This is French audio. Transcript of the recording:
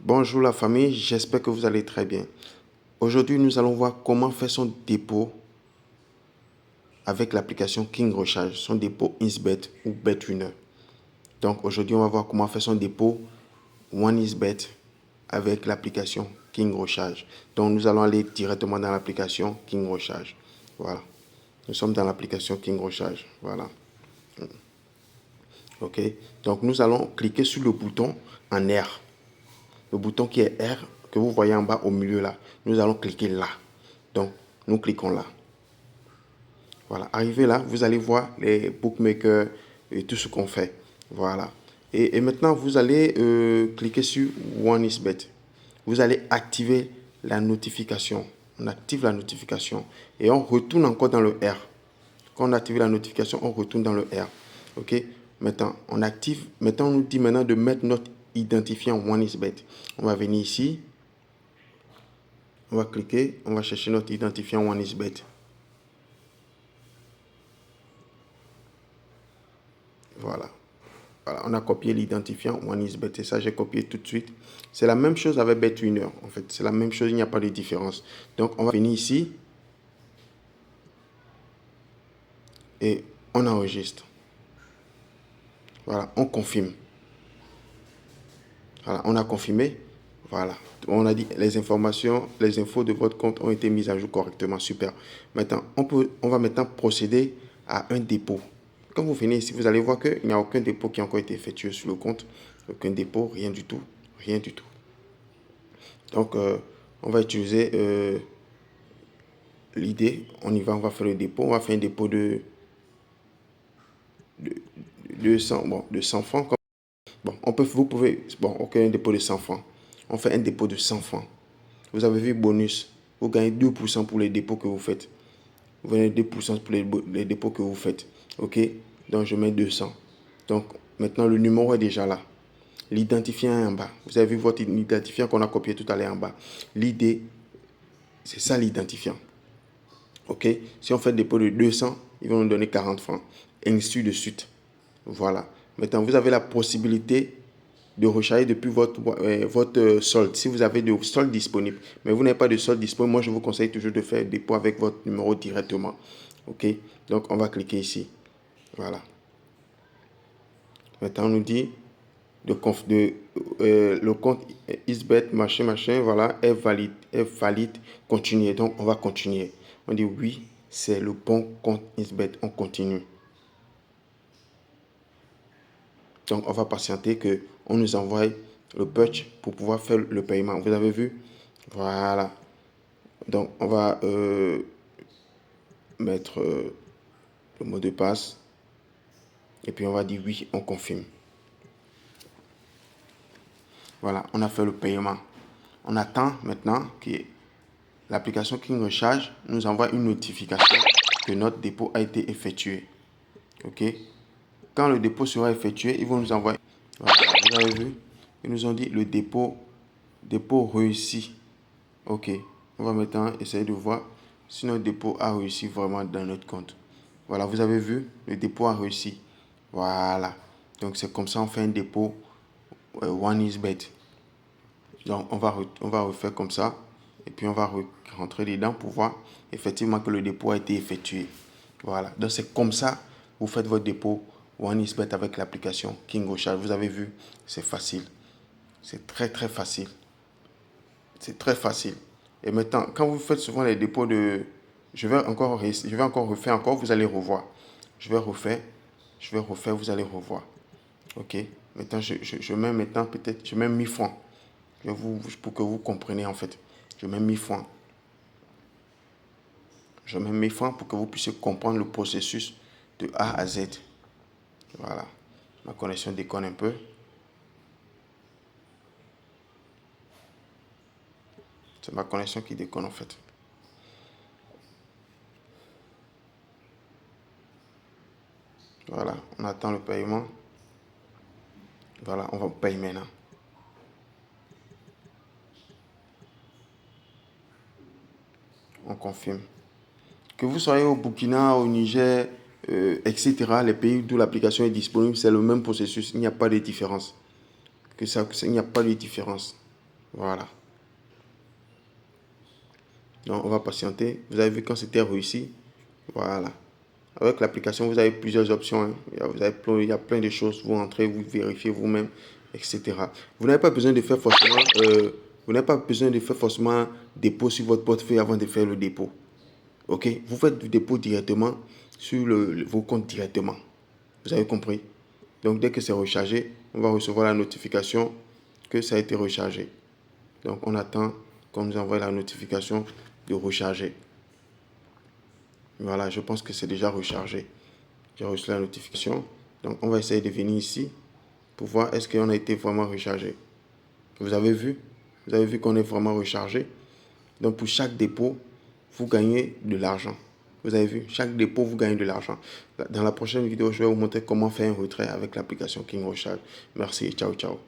Bonjour la famille, j'espère que vous allez très bien. Aujourd'hui, nous allons voir comment faire son dépôt avec l'application King Recharge, son dépôt InsBet ou BetWinner. Donc aujourd'hui, on va voir comment faire son dépôt OneXBet avec l'application King Recharge. Donc nous allons aller directement dans l'application King Recharge. Voilà. Nous sommes dans l'application King Recharge. Voilà. OK. Donc nous allons cliquer sur le bouton en R. Le bouton qui est R, que vous voyez en bas au milieu là. Nous allons cliquer là. Donc, nous cliquons là. Voilà. Arrivé là, vous allez voir les bookmakers et tout ce qu'on fait. Voilà. Et maintenant, vous allez cliquer sur OneXBet. Vous allez activer la notification. On active la notification et on retourne encore dans le R. Quand on active la notification, on retourne dans le R. OK? Maintenant, on active. Maintenant, on nous dit maintenant de mettre notre identifiant OneXBet. On va venir ici. On va cliquer. On va chercher notre identifiant OneXBet. Voilà. Voilà, on a copié l'identifiant OneXBet et ça, j'ai copié tout de suite. C'est la même chose avec BetWinner, en fait. C'est la même chose, il n'y a pas de différence. Donc, on va venir ici et on enregistre. Voilà, on confirme. Voilà, on a confirmé. Voilà, on a dit les informations, les infos de votre compte ont été mises à jour correctement. Super. Maintenant, on va maintenant procéder à un dépôt. Quand vous venez ici, vous allez voir qu'il n'y a aucun dépôt qui a encore été effectué sur le compte. Aucun dépôt, rien du tout. Rien du tout. Donc, on va utiliser l'idée. On y va, on va faire le dépôt. On va faire un dépôt de 200, bon, de 100 francs. Bon, vous pouvez, bon, aucun dépôt de 100 francs. On fait un dépôt de 100 francs. Vous avez vu bonus. Vous gagnez 2% pour les dépôts que vous faites. Vous gagnez 2% pour les dépôts que vous faites. OK? Donc, je mets 200. Donc, maintenant, le numéro est déjà là. L'identifiant est en bas. Vous avez vu votre identifiant qu'on a copié tout à l'heure en bas. L'idée, c'est ça l'identifiant. OK? Si on fait un dépôt de 200, ils vont nous donner 40 francs. Et ainsi de suite. Voilà. Maintenant, vous avez la possibilité de recharger depuis votre solde, si vous avez de solde disponible. Mais vous n'avez pas de solde disponible, moi je vous conseille toujours de faire dépôt avec votre numéro directement. OK? Donc, on va cliquer ici. Voilà. Maintenant, on nous dit le compte InsBet, machin, voilà, est valide, continuer. Donc, on va continuer. On dit oui, c'est le bon compte InsBet. On continue. Donc, on va patienter qu'on nous envoie le badge pour pouvoir faire le paiement. Vous avez vu? Voilà. Donc, on va mettre le mot de passe. Et puis, on va dire oui, on confirme. Voilà, on a fait le paiement. On attend maintenant que l'application King Recharge nous envoie une notification que notre dépôt a été effectué. OK? Quand le dépôt sera effectué, ils vont nous envoyer. Voilà, vous avez vu? Ils nous ont dit le dépôt réussi. OK. On va maintenant essayer de voir si notre dépôt a réussi vraiment dans notre compte. Voilà, vous avez vu, le dépôt a réussi. Voilà. Donc, c'est comme ça on fait un dépôt OneXBet. Donc, on va refaire comme ça. Et puis, on va rentrer dedans pour voir effectivement que le dépôt a été effectué. Voilà. Donc, c'est comme ça vous faites votre dépôt OneXBet avec l'application King Recharge. Vous avez vu, c'est facile. C'est très, très facile. C'est très facile. Et maintenant, quand vous faites souvent les dépôts de... Je vais encore refaire encore, vous allez revoir. Je vais refaire, vous allez revoir. OK. Maintenant, je mets maintenant peut-être, je mets 1000 francs. Pour que vous compreniez en fait. Je mets 1000 francs. Je mets 1000 francs pour que vous puissiez comprendre le processus de A à Z. Voilà. Ma connexion déconne un peu. C'est ma connexion qui déconne en fait. Voilà, on attend le paiement. Voilà, on va payer maintenant. On confirme. Que vous soyez au Burkina, au Niger, etc., les pays d'où l'application est disponible, c'est le même processus. Il n'y a pas de différence. Il n'y a pas de différence. Voilà. Donc, on va patienter. Vous avez vu quand c'était réussi. Voilà. Avec l'application, vous avez plusieurs options. Hein. Il y a plein de choses. Vous entrez, vous vérifiez vous-même, etc. Vous n'avez pas besoin de faire forcément, dépôt sur votre portefeuille avant de faire le dépôt. Ok? Vous faites du dépôt directement sur vos comptes directement. Vous avez compris? Donc, dès que c'est rechargé, on va recevoir la notification que ça a été rechargé. Donc, on attend qu'on nous envoie la notification de recharger. Voilà, je pense que c'est déjà rechargé. J'ai reçu la notification. Donc, on va essayer de venir ici pour voir est-ce qu'on a été vraiment rechargé. Vous avez vu? Vous avez vu qu'on est vraiment rechargé. Donc, pour chaque dépôt, vous gagnez de l'argent. Vous avez vu? Chaque dépôt, vous gagnez de l'argent. Dans la prochaine vidéo, je vais vous montrer comment faire un retrait avec l'application King Recharge. Merci et ciao, ciao.